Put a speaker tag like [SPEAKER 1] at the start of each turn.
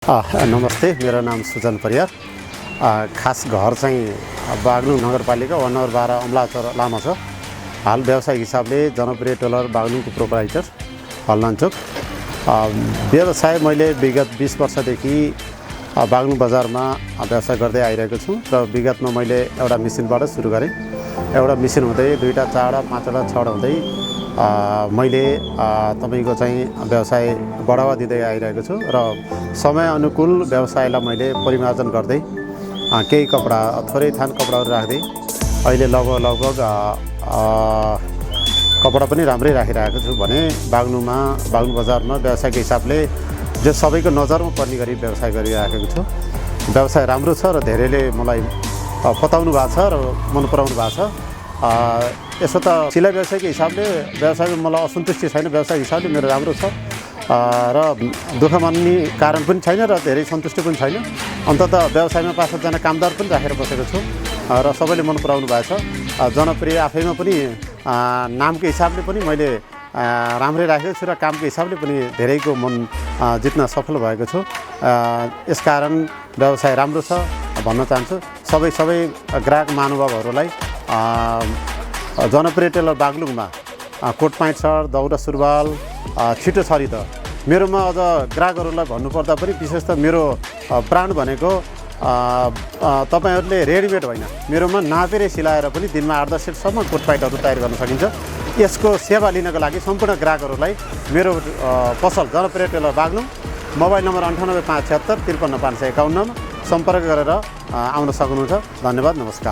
[SPEAKER 1] नमस्ते, मेरो नाम सुजन परियार। खास घर चाहिँ बागलुङ नगरपालिका वार्ड नम्बर 12 अमलाचौर लामा छ। हाल व्यावसायिक हिसाबले जनप्रिय टेलर बागलुङको प्रोप्राइटर हल्लाञ्चोक। व्यवसाय मैले विगत 20 वर्षदेखि बागलुङ बजारमा व्यवसाय गर्दै आइरहेको छु र विगतमा मैले एउटा मेसिनबाट सुरु गरेँ। एउटा मेसिन हुँदै 2टा 4टा 5टा 6टा हुँदै मैले तपाईको चाहिँ व्यवसाय बढावा दिँदै आइरहेको छु र समय अनुकूल व्यवसायलाई मैले परिमार्जन गर्दै केही कपडा थोरै थान कपडाहरू राख्दै अहिले लगभग कपडा पनि राम्रै राखिरहेको छु भने बागलुङ बजारमा व्यवसायको हिसाबले जो सबैको नजरमा पर्ने गरी व्यवसाय गरिराखेको छु। व्यवसाय राम्रो छ र धेरैले मलाई पताउनु भएको छ र मन पराउनु भएको छ। यसो त सिलाइ व्यवसायको हिसाबले व्यवसायमा मलाई असन्तुष्टि छैन। व्यवसायको हिसाबले मेरो राम्रो छ र दुःख मान्ने कारण पनि छैन र धेरै सन्तुष्टि पनि छैन। अन्ततः व्यवसायमा 5-7 जना कामदार पनि राखेर बसेको छु र सबैले मन पराउनु भएको छ। जनप्रिय आफैमा पनि नामको हिसाबले पनि मैले राम्रै राखेको छु र कामको हिसाबले पनि धेरैको मन जित्न सफल भएको छु। यसकारण व्यवसाय राम्रो छ भन्न चाहन्छु। सबै ग्राहक महानुभावहरूलाई जनप्रिय टेलर बागलुङमा कोट प्यान्ट सर्ट दौरा सुरुवाल छिटो छ त मेरोमा। अझ ग्राहकहरूलाई भन्नुपर्दा पनि विशेष त मेरो ब्रान्ड भनेको तपाईँहरूले रेडिमेड होइन, मेरोमा नापेर सिलाएर पनि दिनमा 8-10 सेटसम्म कोट प्यान्टहरू तयार गर्न सकिन्छ। यसको सेवा लिनको लागि सम्पूर्ण ग्राहकहरूलाई मेरो पसल जनप्रिय टेलर बागलुङ मोबाइल नम्बर 9857753551 मा सम्पर्क गरेर आउन सक्नुहुन्छ। धन्यवाद, नमस्कार।